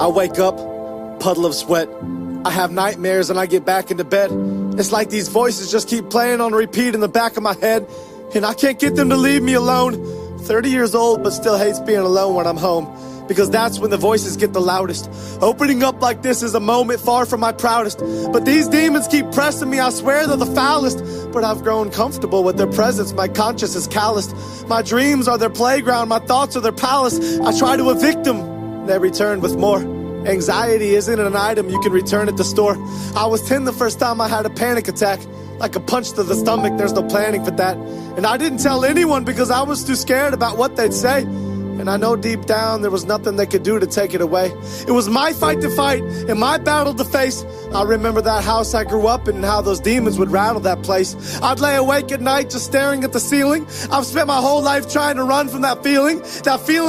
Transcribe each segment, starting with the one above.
wake up, puddle of sweat. I have nightmares and I get back into bed. It's like these voices just keep playing on repeat in the back of my head, and I can't get them to leave me alone. 30 years old, but still hates being alone when I'm home, because that's when the voices get the loudest. Opening up like this is a moment far from my proudest, but these demons keep pressing me. I swear they're the foulest, but I've grown comfortable with their presence. My conscience is calloused. My dreams are their playground, my thoughts are their palace. I try to evict them, they return with more. Anxiety isn't an item you can return at the store. I was 10 the first time I had a panic attack. Like a punch to the stomach, there's no planning for that. And I didn't tell anyone because I was too scared about what they'd say. And I know deep down there was nothing they could do to take it away. It was my fight to fight and my battle to face. I remember that house I grew up in and how those demons would rattle that place. I'd lay awake at night just staring at the ceiling. I've spent my whole life trying to run from that feeling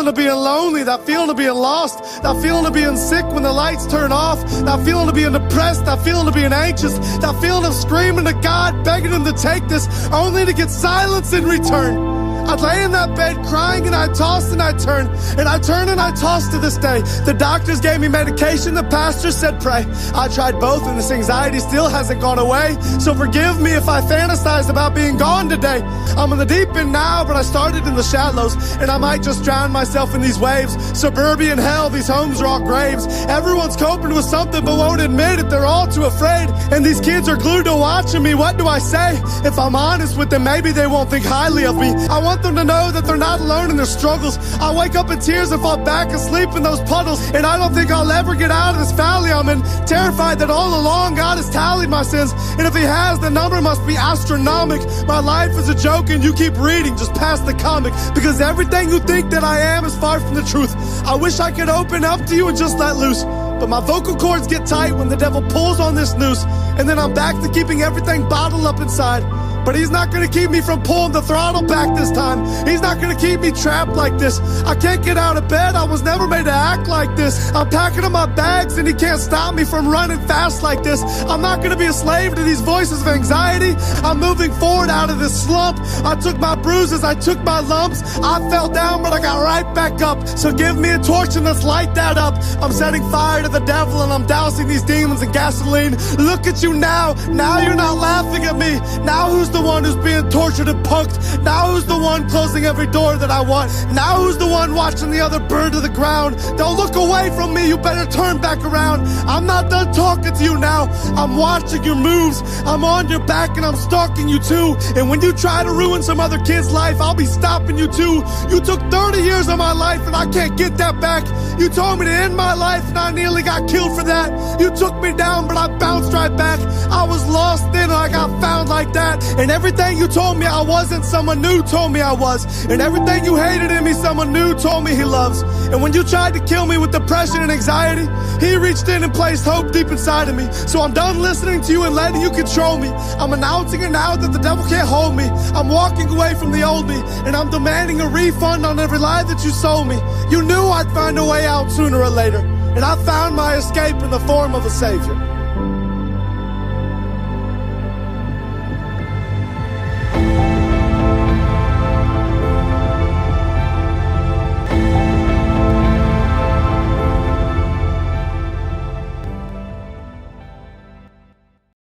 of being lonely, that feeling of being lost, that feeling of being sick when the lights turn off, that feeling of being depressed, that feeling of being anxious, that feeling of screaming to God, begging him to take this, only to get silence in return. I'd lay in that bed crying and I'd toss and I'd turn, and I turn and I toss to this day. The doctors gave me medication, the pastor said pray. I tried both and this anxiety still hasn't gone away. So forgive me if I fantasized about being gone today. I'm in the deep end now, but I started in the shallows, and I might just drown myself in these waves. Suburban hell, these homes are all graves. Everyone's coping with something but won't admit it, they're all too afraid. And these kids are glued to watching me, what do I say? If I'm honest with them, maybe they won't think highly of me. I want them to know that they're not alone in their struggles. I wake up in tears and fall back asleep in those puddles, and I don't think I'll ever get out of this valley I'm in. Terrified that all along God has tallied my sins, and if he has, the number must be astronomical. My life is a joke and you keep reading just past the comic, because everything you think that I am is far from the truth. I wish I could open up to you and just let loose, but my vocal cords get tight when the devil pulls on this noose, and then I'm back to keeping everything bottled up inside. But he's not gonna keep me from pulling the throttle back this time. He's not gonna keep me trapped like this. I can't get out of bed, I was never made to act like this. I'm packing up my bags and he can't stop me from running fast like this. I'm not gonna be a slave to these voices of anxiety. I'm moving forward out of this slump. I took my bruises, I took my lumps. I fell down, but I got right back up. So give me a torch and let's light that up. I'm setting fire to the devil and I'm dousing these demons in gasoline. Look at you now you're not laughing at me. Now who's the one who's being tortured and punked? Now who's the one closing every door that I want? Now who's the one watching the other burn to the ground? Don't look away from me, you better turn back around. I'm not done talking to you now. I'm watching your moves. I'm on your back and I'm stalking you too. And when you try to ruin some other kid's life, I'll be stopping you too. You took 30 years of my life and I can't get that back. You told me to end my life and I nearly got killed for that. You took me down but I bounced right back. I was lost then and I got found like that. And everything you told me I wasn't, someone new told me I was. And everything you hated in me, someone new told me he loves. And when you tried to kill me with depression and anxiety, he reached in and placed hope deep inside of me. So I'm done listening to you and letting you control me. I'm announcing it now that the devil can't hold me. I'm walking away from the old me, and I'm demanding a refund on every lie that you sold me. You knew I'd find a way out sooner or later, and I found my escape in the form of a savior.